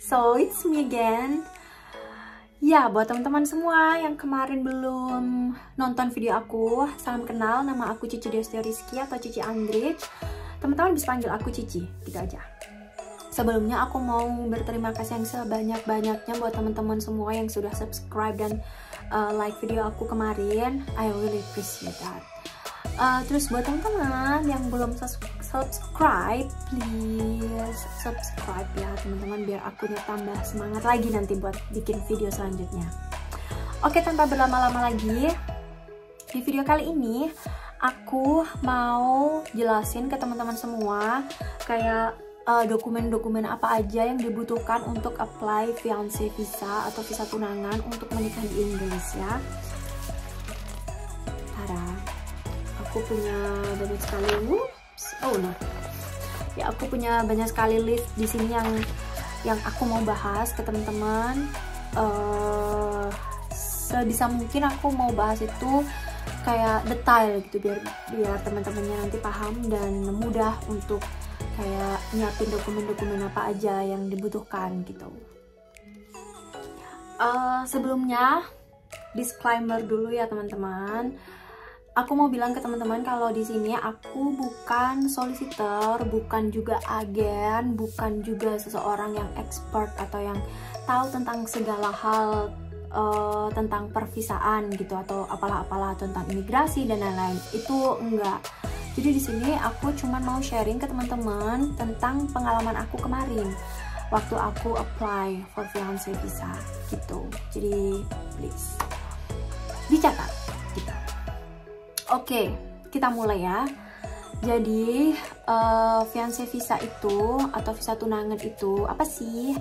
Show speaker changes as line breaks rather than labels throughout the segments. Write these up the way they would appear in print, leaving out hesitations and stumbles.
So it's me again. Ya, buat teman-teman semua yang kemarin belum nonton video aku, salam kenal, nama aku Cici Desti Rizky atau Cici Andrich. Teman-teman bisa panggil aku Cici, gitu aja. Sebelumnya aku mau berterima kasih yang sebanyak-banyaknya buat teman-teman semua yang sudah subscribe dan like video aku kemarin. I really appreciate that. Terus buat teman-teman yang belum subscribe, please subscribe ya teman-teman, biar akunya tambah semangat lagi nanti buat bikin video selanjutnya. Oke, tanpa berlama-lama lagi, di video kali ini aku mau jelasin ke teman-teman semua kayak dokumen-dokumen apa aja yang dibutuhkan untuk apply fiancé visa atau visa tunangan untuk menikah di Inggris ya. Aku punya banyak sekali aku punya banyak sekali list di sini yang aku mau bahas ke teman-teman. Sebisa mungkin aku mau bahas itu kayak detail gitu biar teman-temannya nanti paham dan mudah untuk kayak nyiapin dokumen-dokumen apa aja yang dibutuhkan gitu. Sebelumnya disclaimer dulu ya teman-teman. Aku mau bilang ke teman-teman kalau di sini aku bukan solicitor, bukan juga agen, bukan juga seseorang yang expert atau yang tahu tentang segala hal tentang pervisaan gitu atau apalah-apalah tentang imigrasi dan lain-lain. Itu enggak. Jadi di sini aku cuma mau sharing ke teman-teman tentang pengalaman aku kemarin waktu aku apply for fiancé visa gitu. Jadi please dicatat gitu. Oke, kita mulai ya. Jadi fiancé visa itu atau visa tunangan itu apa sih?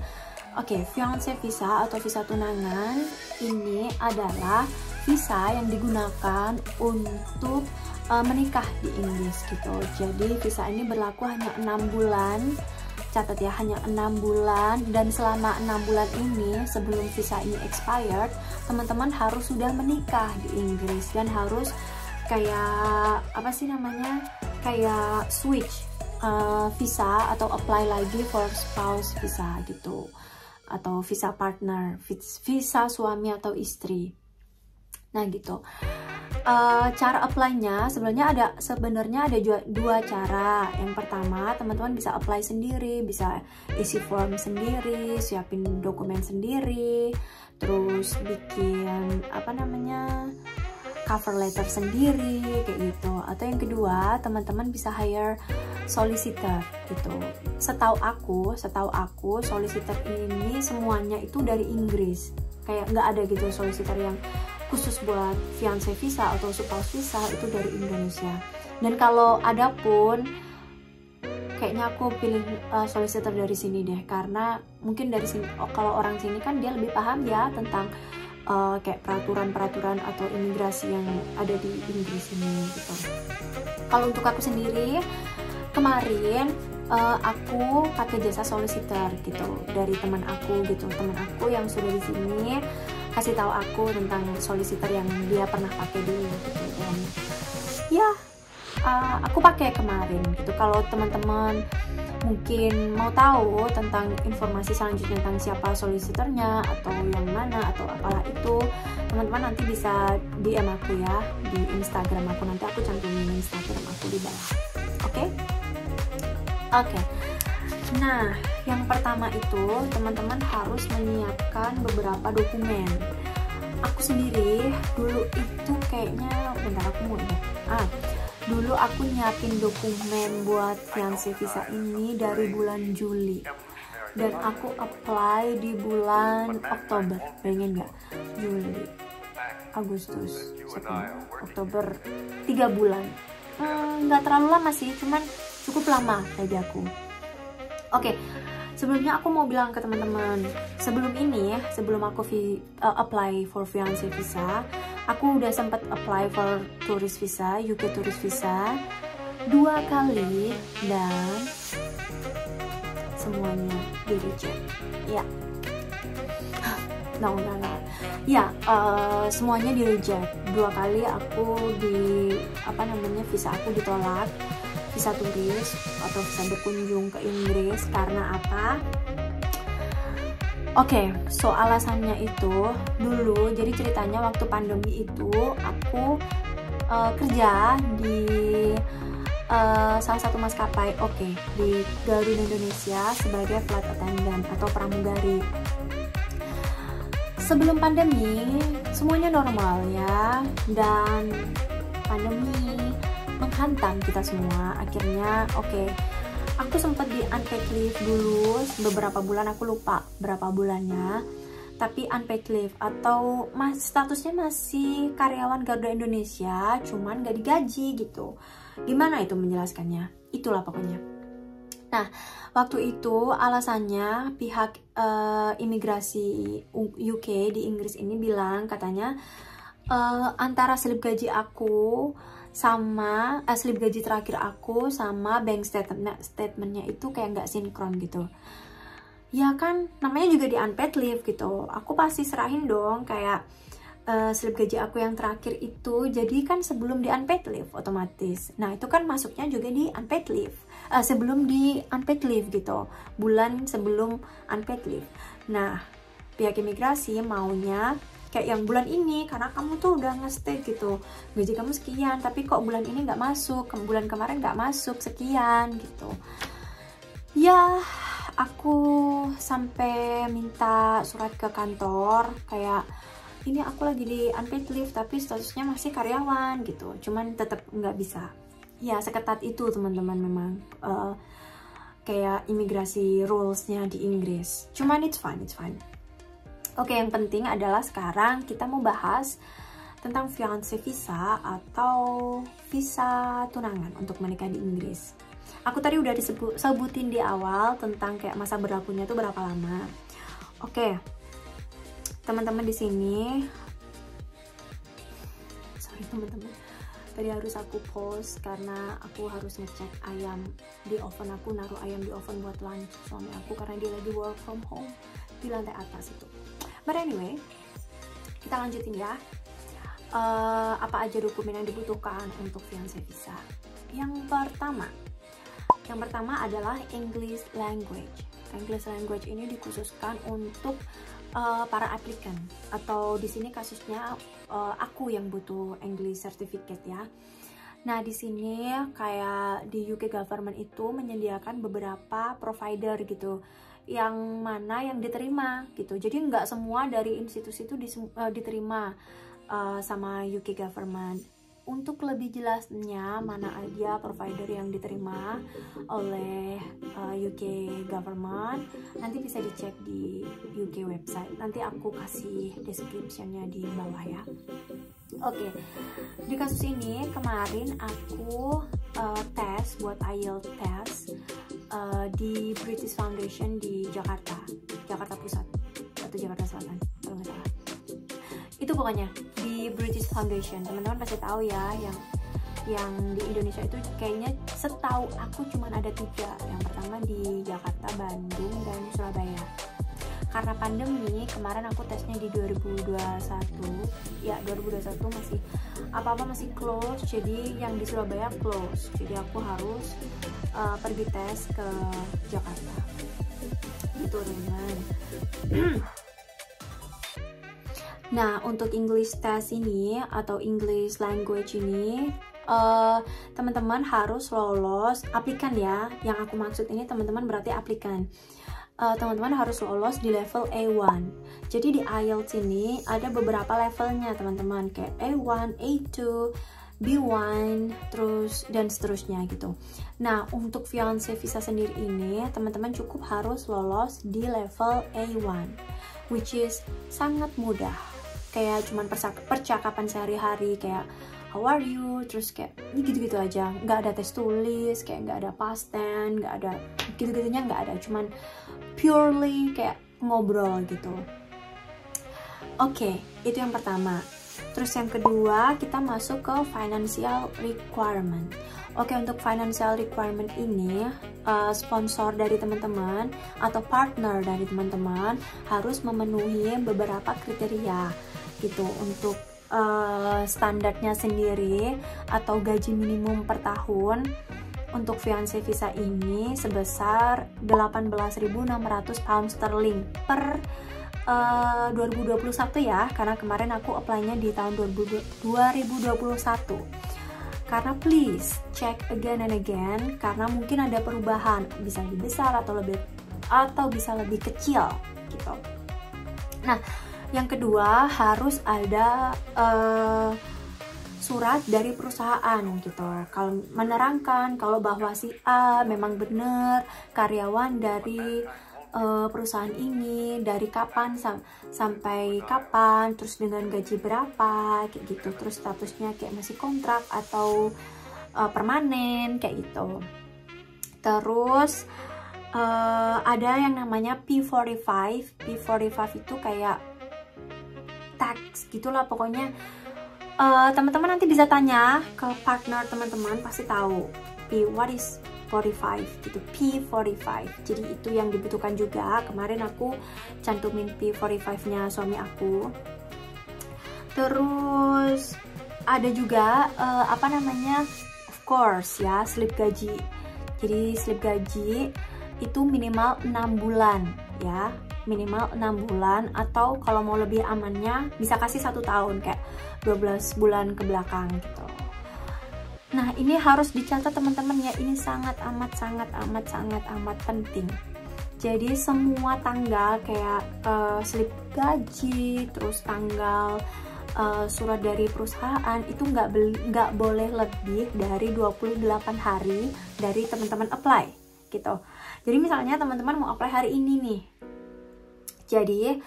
Oke, fiancé visa atau visa tunangan ini adalah visa yang digunakan untuk menikah di Inggris gitu. Jadi visa ini berlaku hanya 6 bulan. Catat ya, hanya 6 bulan, dan selama 6 bulan ini sebelum visa ini expired, teman-teman harus sudah menikah di Inggris dan harus kayak apa sih namanya, kayak switch visa atau apply lagi for spouse visa gitu, atau visa partner, visa suami atau istri. Nah gitu. Cara apply-nya sebenarnya ada dua cara. Yang pertama, teman-teman bisa apply sendiri, bisa isi form sendiri, siapin dokumen sendiri, terus bikin apa namanya, cover letter sendiri kayak gitu. Atau yang kedua, teman-teman bisa hire solicitor gitu. Setahu aku solicitor ini semuanya itu dari Inggris. Kayak nggak ada gitu solicitor yang khusus buat fiancé visa atau spouse visa itu dari Indonesia. Dan kalau ada pun kayaknya aku pilih solicitor dari sini deh, karena mungkin dari sini kalau orang sini kan dia lebih paham ya tentang kayak peraturan-peraturan atau imigrasi yang ada di Inggris ini gitu. Kalau untuk aku sendiri kemarin aku pakai jasa solicitor gitu dari teman aku gitu. Teman aku yang sudah di sini kasih tahu aku tentang solicitor yang dia pernah pakai dulu gitu, dan ya aku pakai kemarin gitu. Kalau teman-teman mungkin mau tahu tentang informasi selanjutnya tentang siapa solicitornya atau yang mana atau apalah itu, teman-teman nanti bisa DM aku ya di Instagram aku, nanti aku cantumin Instagram aku di bawah. Oke? Nah, yang pertama itu teman-teman harus menyiapkan beberapa dokumen. Aku sendiri dulu itu kayaknya, bentar aku mau ingat. Dulu aku nyiapin dokumen buat fiancé visa ini dari bulan Juli, dan aku apply di bulan Oktober. Bayangin nggak? Juli, Agustus, September, Oktober, 3 bulan. Nggak terlalu lama sih, cuman cukup lama bagi aku. Oke, sebelumnya aku mau bilang ke teman-teman, sebelum aku apply for fiancé visa, aku udah sempat apply for tourist visa, UK tourist visa 2 kali dan semuanya di reject. Ya, semuanya di reject. 2 kali aku visa aku ditolak. Visa turis atau visa berkunjung ke Inggris. Karena apa? Oke, so alasannya itu dulu, jadi ceritanya waktu pandemi itu aku kerja di salah satu maskapai, di Garuda Indonesia sebagai flight attendant atau pramugari. Sebelum pandemi semuanya normal ya, dan pandemi menghantam kita semua. Akhirnya aku sempat di unpaid leave dulu beberapa bulan, aku lupa berapa bulannya, tapi unpaid leave atau statusnya masih karyawan Garuda Indonesia, cuman gak digaji gitu. Gimana itu menjelaskannya? Itulah pokoknya. Nah, waktu itu alasannya pihak imigrasi UK di Inggris ini bilang katanya antara slip gaji aku sama slip gaji terakhir aku sama bank statementnya itu kayak nggak sinkron gitu. Ya kan, namanya juga di unpaid leave gitu. Aku pasti serahin dong kayak slip gaji aku yang terakhir itu, jadi kan sebelum di unpaid leave otomatis. Nah itu kan masuknya juga di unpaid leave, sebelum di unpaid leave gitu, bulan sebelum unpaid leave. Nah pihak imigrasi maunya kayak yang bulan ini, karena kamu tuh udah nge-stay gitu, gaji kamu sekian, tapi kok bulan ini nggak masuk, bulan kemarin nggak masuk sekian gitu. Ya aku sampai minta surat ke kantor kayak, ini aku lagi di unpaid leave tapi statusnya masih karyawan gitu, cuman tetap nggak bisa. Ya seketat itu teman-teman, memang kayak imigrasi rulesnya di Inggris. Cuman it's fine. Oke, yang penting adalah sekarang kita mau bahas tentang fiancé visa atau visa tunangan untuk menikah di Inggris. Aku tadi udah disebutin di awal tentang kayak masa berlakunya tuh berapa lama. Oke, teman-teman di sini, sorry teman-teman, tadi harus aku pause karena aku harus ngecek ayam di oven. Aku naruh ayam di oven buat lunch suami aku karena dia lagi work from home di lantai atas itu. But anyway, kita lanjutin ya. Apa aja dokumen yang dibutuhkan untuk fiancé visa? Yang pertama adalah English language. English language ini dikhususkan untuk para applicant, atau di sini kasusnya aku yang butuh English certificate ya. Nah di sini kayak di UK government itu menyediakan beberapa provider gitu, yang mana yang diterima gitu. Jadi nggak semua dari institusi itu diterima sama UK government. Untuk lebih jelasnya mana aja provider yang diterima oleh UK government, nanti bisa dicek di UK website. Nanti aku kasih descriptionnya di bawah ya. Oke, di kasus ini kemarin aku tes buat IELTS test di British Foundation di Jakarta Pusat atau Jakarta Selatan kalau nggak salah. Itu pokoknya di British Foundation, teman-teman pasti tahu ya, yang di Indonesia itu kayaknya setahu aku cuma ada 3. Yang pertama di Jakarta, Bandung, dan Surabaya. Karena pandemi kemarin aku tesnya di 2021 ya, 2021 masih apa-apa masih close, jadi yang di Surabaya close, jadi aku harus pergi tes ke Jakarta gitu teman-teman. Nah untuk English test ini atau English language ini teman-teman harus lolos, aplikan ya, yang aku maksud ini teman-teman berarti aplikan. Teman-teman harus lolos di level A1. Jadi di IELTS ini ada beberapa levelnya teman-teman, kayak A1, A2, B1, terus dan seterusnya gitu. Nah untuk fiancé visa sendiri ini teman-teman cukup harus lolos di level A1, which is sangat mudah. Kayak cuman percakapan sehari-hari, kayak how are you, terus kayak gitu-gitu aja, nggak ada tes tulis, kayak nggak ada past tense, nggak ada gitu-gitunya, nggak ada, cuman purely kayak ngobrol gitu. Oke, itu yang pertama. Terus yang kedua kita masuk ke financial requirement. Oke, untuk financial requirement ini sponsor dari teman-teman atau partner dari teman-teman harus memenuhi beberapa kriteria gitu untuk standarnya sendiri atau gaji minimum per tahun untuk fiancé visa ini sebesar 18.600 pound sterling per 2021 ya, karena kemarin aku apply-nya di tahun 2021. Karena please check again and again, karena mungkin ada perubahan, bisa lebih besar atau bisa lebih kecil gitu. Nah, yang kedua harus ada surat dari perusahaan gitu, kalau menerangkan kalau bahwa si A memang benar karyawan dari perusahaan ini, dari kapan sampai kapan, terus dengan gaji berapa kayak gitu, terus statusnya kayak masih kontrak atau permanen kayak gitu. Terus ada yang namanya P45. P45 itu kayak tax gitulah pokoknya. Teman-teman nanti bisa tanya ke partner teman-teman, pasti tahu what is 45 gitu, P45. Jadi itu yang dibutuhkan juga. Kemarin aku cantumin P45 nya suami aku. Terus ada juga apa namanya, of course ya, slip gaji. Jadi slip gaji itu minimal 6 bulan ya, minimal 6 bulan, atau kalau mau lebih amannya bisa kasih 1 tahun kayak 12 bulan ke belakang gitu. Nah, ini harus dicatat teman-teman ya, ini sangat amat penting. Jadi semua tanggal kayak slip gaji, terus tanggal surat dari perusahaan itu nggak boleh lebih dari 28 hari dari teman-teman apply gitu. Jadi misalnya teman-teman mau apply hari ini nih, jadi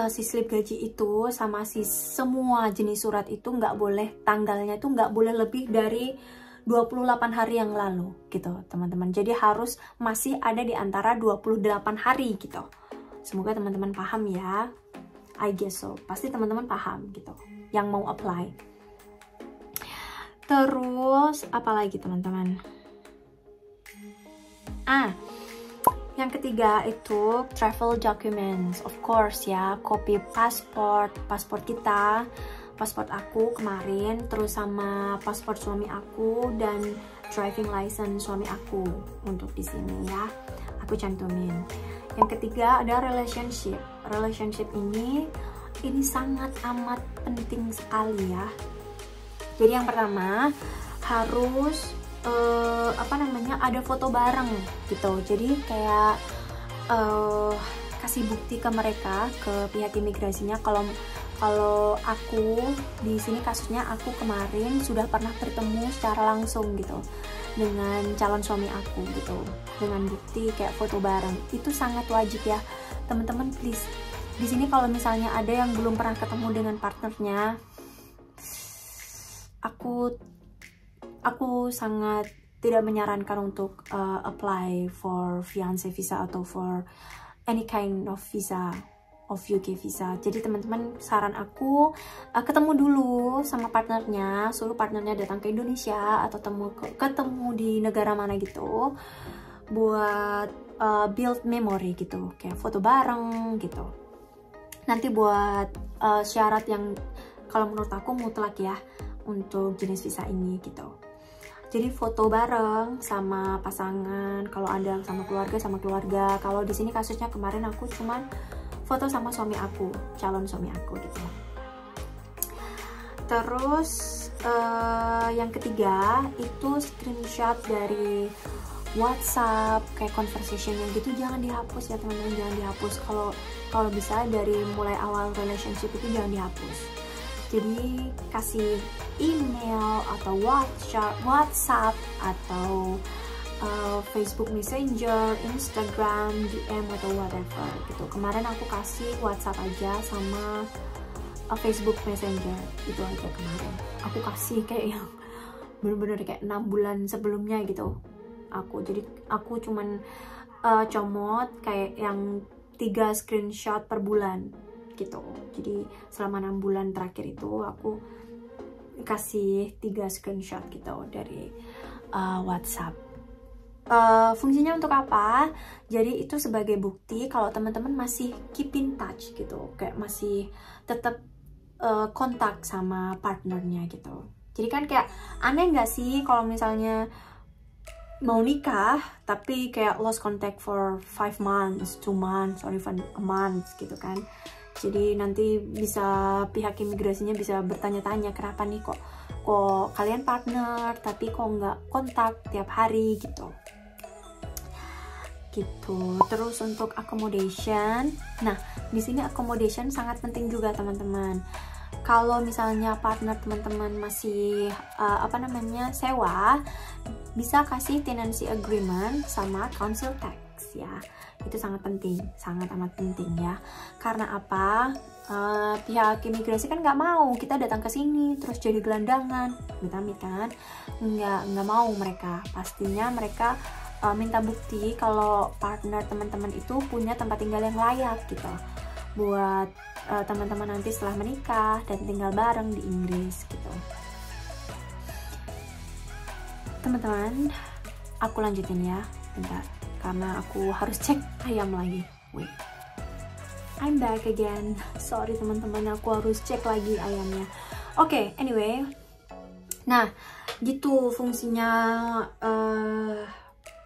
si slip gaji itu sama si semua jenis surat itu nggak boleh, tanggalnya itu nggak boleh lebih dari 28 hari yang lalu gitu teman-teman. Jadi harus masih ada di antara 28 hari gitu. Semoga teman-teman paham ya. I guess so, pasti teman-teman paham gitu yang mau apply. Terus apa lagi teman-teman? Yang ketiga itu travel documents, of course ya, kopi pasport kita, pasport aku kemarin, terus sama pasport suami aku dan driving license suami aku untuk di sini ya, aku cantumin. Yang ketiga ada relationship. Relationship ini sangat amat penting sekali ya. Jadi yang pertama harus ada foto bareng gitu. Jadi kayak kasih bukti ke mereka, ke pihak imigrasinya, kalau aku di sini kasusnya aku kemarin sudah pernah bertemu secara langsung gitu dengan calon suami aku gitu, dengan bukti kayak foto bareng. Itu sangat wajib ya teman-teman, please. Di sini kalau misalnya ada yang belum pernah ketemu dengan partnernya, aku sangat tidak menyarankan untuk apply for fiancé visa atau for any kind of visa of UK visa. Jadi teman-teman, saran aku ketemu dulu sama partnernya, suruh partnernya datang ke Indonesia atau ketemu di negara mana gitu, buat build memory gitu, kayak foto bareng gitu. Nanti buat syarat yang kalau menurut aku mutlak ya untuk jenis visa ini gitu. Jadi foto bareng sama pasangan, kalau ada sama keluarga. Kalau di sini kasusnya kemarin aku cuman foto sama suami aku, calon suami aku gitu. Terus yang ketiga itu screenshot dari WhatsApp, kayak conversation yang gitu jangan dihapus ya teman-teman, jangan dihapus. Kalau bisa dari mulai awal relationship itu jangan dihapus. Jadi kasih email atau WhatsApp atau Facebook Messenger, Instagram, DM atau whatever gitu. Kemarin aku kasih WhatsApp aja sama Facebook Messenger, itu aja kemarin. Aku kasih kayak yang bener-bener kayak 6 bulan sebelumnya gitu. Jadi aku cuman comot kayak yang 3 screenshot per bulan gitu. Jadi selama 6 bulan terakhir itu aku kasih 3 screenshot gitu dari WhatsApp. Fungsinya untuk apa? Jadi itu sebagai bukti kalau teman-teman masih keep in touch gitu, kayak masih tetap kontak sama partnernya gitu. Jadi kan kayak aneh nggak sih kalau misalnya mau nikah tapi kayak lost contact for 5 months, 2 months, or even a month gitu kan. Jadi nanti bisa pihak imigrasinya bisa bertanya-tanya, kenapa nih kok kalian partner tapi kok nggak kontak tiap hari gitu. Terus untuk accommodation, nah di sini accommodation sangat penting juga teman-teman. Kalau misalnya partner teman-teman masih sewa, bisa kasih tenancy agreement sama council tax ya. Itu sangat penting, sangat amat penting ya. Karena apa? Pihak imigrasi kan nggak mau kita datang ke sini terus jadi gelandangan, amit-amit kan? Nggak mau mereka. Pastinya mereka minta bukti kalau partner teman-teman itu punya tempat tinggal yang layak gitu, buat teman-teman nanti setelah menikah dan tinggal bareng di Inggris gitu. Teman-teman, aku lanjutin ya, bentar, karena aku harus cek ayam lagi. Wait, I'm back again. Sorry teman-teman, aku harus cek lagi ayamnya. Oke, anyway, nah gitu fungsinya,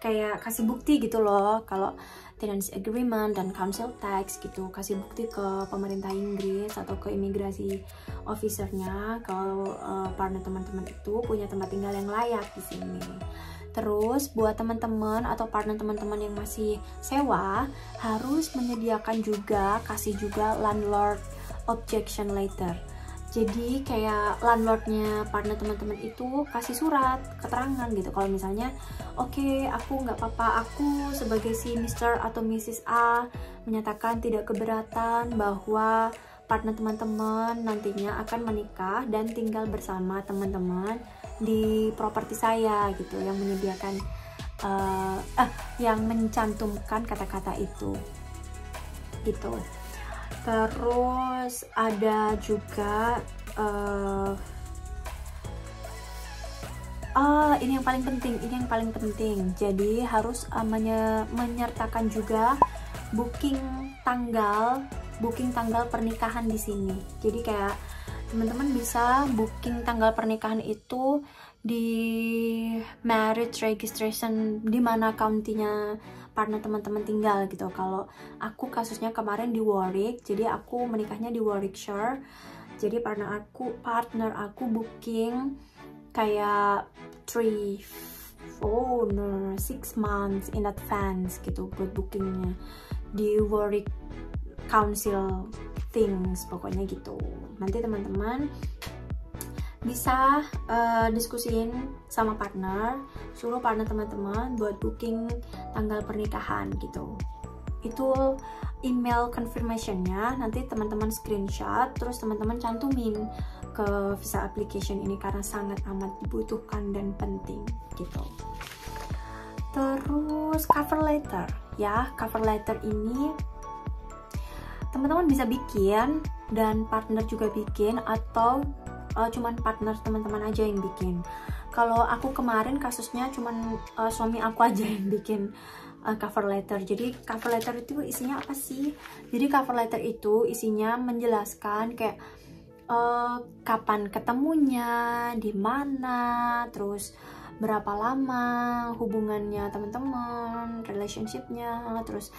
kayak kasih bukti gitu loh, kalau tenancy agreement dan council tax gitu, kasih bukti ke pemerintah Inggris atau ke imigrasi officernya kalau partner teman-teman itu punya tempat tinggal yang layak di sini. Terus buat teman-teman atau partner teman-teman yang masih sewa, harus menyediakan juga, kasih juga landlord objection letter. Jadi kayak landlordnya partner teman-teman itu kasih surat keterangan gitu, kalau misalnya oke, aku nggak apa-apa, aku sebagai si Mr. atau Mrs. A menyatakan tidak keberatan bahwa partner teman-teman nantinya akan menikah dan tinggal bersama teman-teman di properti saya gitu, yang menyediakan yang mencantumkan kata-kata itu gitu. Terus ada juga ini yang paling penting. Jadi harus menyertakan juga booking tanggal pernikahan di sini. Jadi kayak teman-teman bisa booking tanggal pernikahan itu di marriage registration di mana county-nya partner teman-teman tinggal gitu. Kalau aku kasusnya kemarin di Warwick, jadi aku menikahnya di Warwickshire. Jadi partner aku booking kayak 6 months in advance gitu buat bookingnya di Warwick Council things, pokoknya gitu. Nanti teman-teman bisa diskusin sama partner, suruh partner teman-teman buat booking tanggal pernikahan gitu. Itu email confirmationnya nanti teman-teman screenshot, terus teman-teman cantumin ke visa application ini karena sangat amat dibutuhkan dan penting gitu. Terus cover letter ya, cover letter ini teman-teman bisa bikin dan partner juga bikin, atau cuman partner teman-teman aja yang bikin. Kalau aku kemarin kasusnya cuman suami aku aja yang bikin cover letter. Jadi cover letter itu isinya apa sih? Jadi cover letter itu isinya menjelaskan kayak kapan ketemunya, di mana, terus berapa lama hubungannya teman-teman, relationshipnya, terus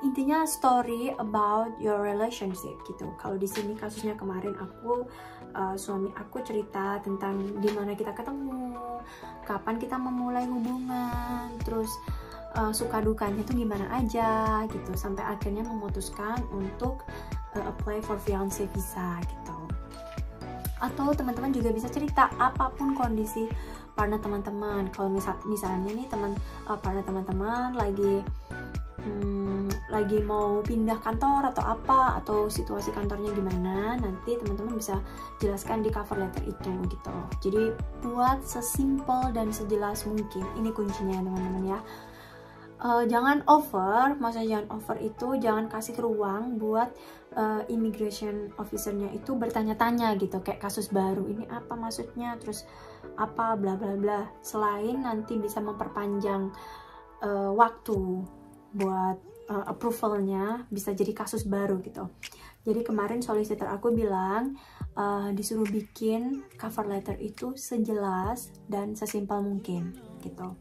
intinya story about your relationship gitu. Kalau di sini kasusnya kemarin aku suami aku cerita tentang dimana kita ketemu, kapan kita memulai hubungan, terus suka dukanya tuh gimana aja gitu, sampai akhirnya memutuskan untuk apply for fiancé visa gitu. Atau teman-teman juga bisa cerita apapun kondisi partner teman-teman. Kalau misalnya nih partner teman-teman lagi mau pindah kantor atau apa, atau situasi kantornya gimana, nanti teman-teman bisa jelaskan di cover letter itu gitu. Jadi buat sesimpel dan sejelas mungkin, ini kuncinya teman-teman ya. Jangan over, maksudnya jangan over itu jangan kasih ruang buat immigration officernya itu bertanya-tanya gitu, kayak kasus baru ini apa maksudnya, terus apa bla bla bla, selain nanti bisa memperpanjang waktu buat approvalnya, bisa jadi kasus baru gitu. Jadi kemarin solicitor aku bilang disuruh bikin cover letter itu sejelas dan sesimpel mungkin gitu.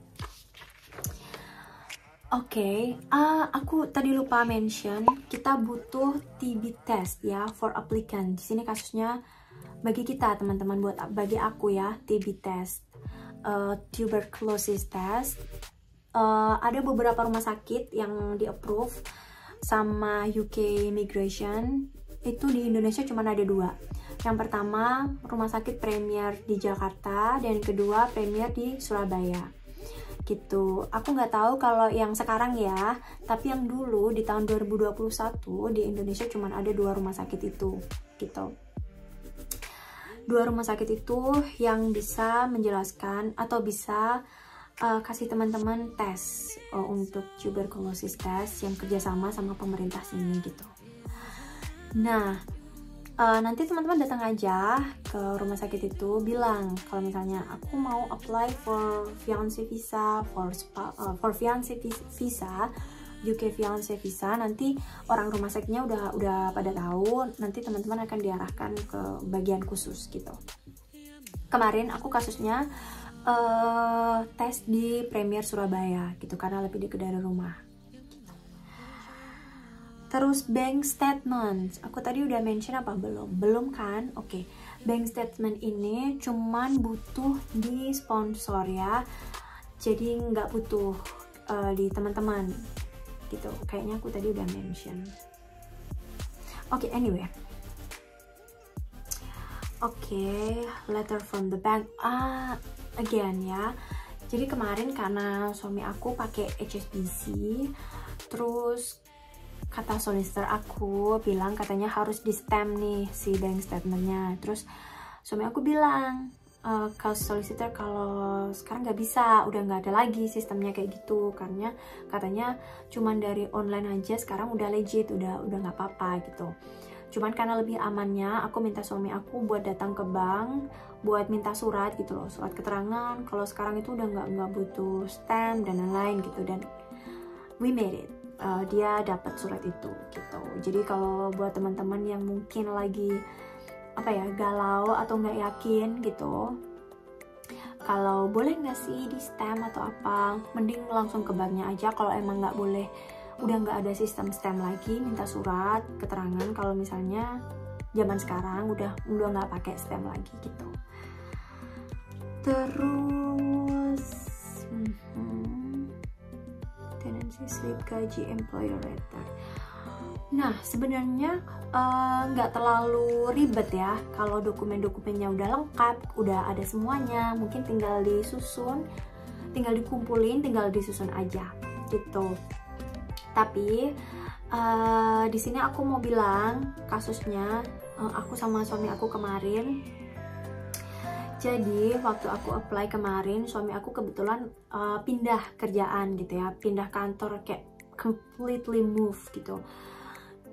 Oke, aku tadi lupa mention, kita butuh TB test ya for applicant. Di sini kasusnya bagi kita teman-teman, bagi aku ya, TB test, tuberculosis test. Ada beberapa rumah sakit yang di approve sama UK Immigration. Itu di Indonesia cuma ada 2. Yang pertama rumah sakit Premier di Jakarta, dan kedua Premier di Surabaya. Gitu. Aku nggak tahu kalau yang sekarang ya, tapi yang dulu di tahun 2021 di Indonesia cuma ada 2 rumah sakit itu, gitu. 2 rumah sakit itu yang bisa menjelaskan atau bisa kasih teman-teman tes untuk tuberculosis test yang kerjasama sama pemerintah sini gitu. Nah, nanti teman-teman datang aja ke rumah sakit itu, bilang kalau misalnya aku mau apply for fiancé visa, for fiancé visa, UK fiancé visa. Nanti orang rumah sakitnya udah pada tahu, nanti teman-teman akan diarahkan ke bagian khusus gitu. Kemarin aku kasusnya tes di Premier Surabaya gitu, karena lebih dekat dari rumah. Terus bank statement, aku tadi udah mention apa belum? Belum kan? Oke. Bank statement ini cuman butuh di sponsor ya, jadi nggak butuh di teman-teman gitu. Kayaknya aku tadi udah mention. Oke, anyway. Oke, letter from the bank. Again ya. Jadi kemarin karena suami aku pakai HSBC, terus kata solicitor aku bilang katanya harus di stamp nih si bank statementnya. Terus suami aku bilang ke solicitor kalau sekarang nggak bisa, udah nggak ada lagi sistemnya kayak gitu, karena katanya cuman dari online aja sekarang udah legit, udah nggak apa-apa gitu. Cuman karena lebih amannya, aku minta suami aku buat datang ke bank buat minta surat gitu loh, surat keterangan kalau sekarang itu udah nggak butuh stamp dan lain-lain gitu. Dan we made it. Dia dapat surat itu gitu. Jadi kalau buat teman-teman yang mungkin lagi galau atau nggak yakin gitu, kalau boleh nggak sih di stamp atau apa, mending langsung ke banknya aja. Kalau emang nggak boleh, udah nggak ada sistem stamp lagi, minta surat keterangan kalau misalnya zaman sekarang udah nggak pakai stamp lagi gitu. Terus tenancy slip, gaji, employer letter. Nah, sebenarnya nggak terlalu ribet ya. Kalau dokumen-dokumennya udah lengkap, udah ada semuanya, mungkin tinggal disusun, tinggal dikumpulin, tinggal disusun aja gitu. Tapi di sini aku mau bilang kasusnya aku sama suami aku kemarin. Jadi waktu aku apply kemarin, suami aku kebetulan pindah kerjaan gitu ya, pindah kantor, kayak completely move gitu,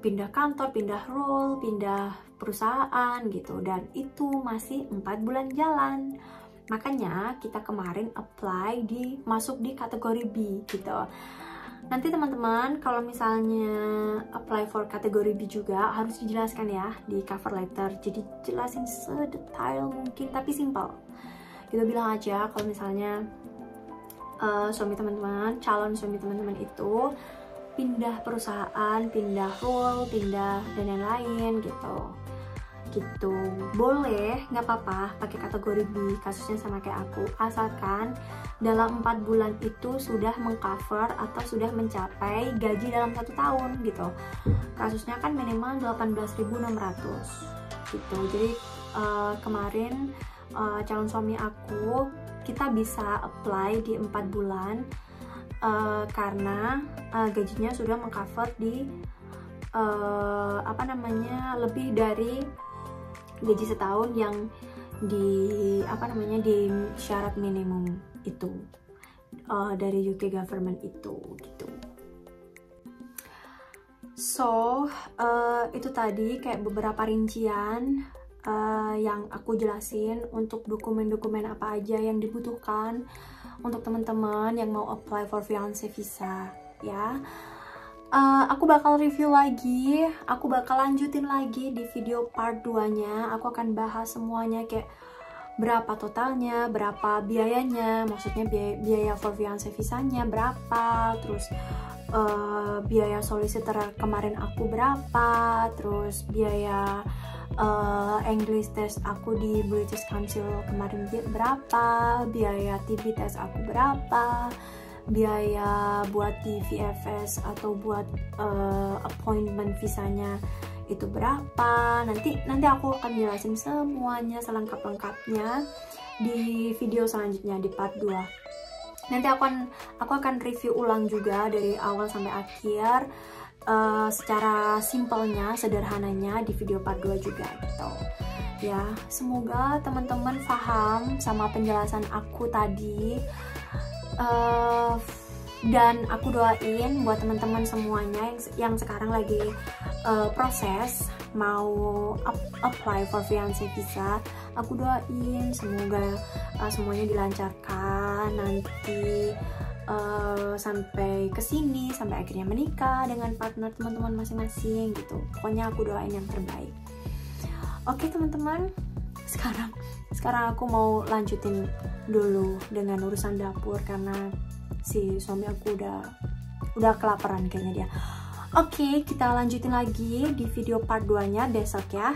pindah kantor, pindah role, pindah perusahaan gitu, dan itu masih 4 bulan jalan. Makanya kita kemarin apply masuk di kategori B gitu. Nanti teman-teman kalau misalnya apply for kategori B juga harus dijelaskan ya di cover letter. Jadi jelasin sedetail mungkin tapi simple. Kita bilang aja kalau misalnya suami teman-teman, calon suami teman-teman itu pindah perusahaan, pindah role, pindah dan lain-lain gitu. Gitu. Boleh, nggak apa-apa pakai kategori B, kasusnya sama kayak aku, asalkan dalam 4 bulan itu sudah mengcover atau sudah mencapai gaji dalam 1 tahun gitu. Kasusnya kan minimal 18.600 gitu. Jadi kemarin calon suami aku, kita bisa apply di 4 bulan karena gajinya sudah mengcover di lebih dari gaji setahun yang di syarat minimum itu dari UK government itu gitu. So itu tadi kayak beberapa rincian yang aku jelasin untuk dokumen-dokumen apa aja yang dibutuhkan untuk teman-teman yang mau apply for fiancé visa ya. Aku bakal review lagi, aku bakal lanjutin lagi di video part 2 nya. Aku akan bahas semuanya kayak berapa totalnya, berapa biayanya, maksudnya biaya for fiance visanya berapa, terus biaya solicitor kemarin aku berapa, terus biaya English test aku di British Council kemarin berapa, biaya TV test aku berapa, biaya buat di VFS atau buat appointment visanya itu berapa. Nanti aku akan jelasin semuanya selengkap-lengkapnya di video selanjutnya, di part 2. Nanti aku akan review ulang juga dari awal sampai akhir, secara simpelnya, sederhananya di video part 2 juga gitu. Ya, semoga teman-teman paham sama penjelasan aku tadi. Dan aku doain buat teman-teman semuanya yang sekarang lagi proses mau apply for fiance visa, aku doain semoga semuanya dilancarkan nanti, sampai kesini, sampai akhirnya menikah dengan partner teman-teman masing-masing gitu. Pokoknya aku doain yang terbaik. Oke teman-teman, sekarang aku mau lanjutin dulu dengan urusan dapur karena si suami aku udah kelaparan kayaknya dia. Oke, kita lanjutin lagi di video part 2-nya besok ya.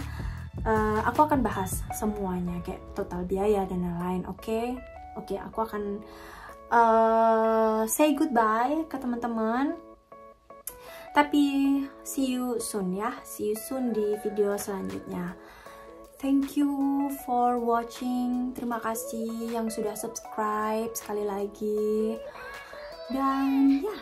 Aku akan bahas semuanya kayak total biaya dan lain-lain. Oke, aku akan say goodbye ke teman-teman. Tapi see you soon ya. See you soon di video selanjutnya. Thank you for watching. Terima kasih yang sudah subscribe sekali lagi. Dan ya,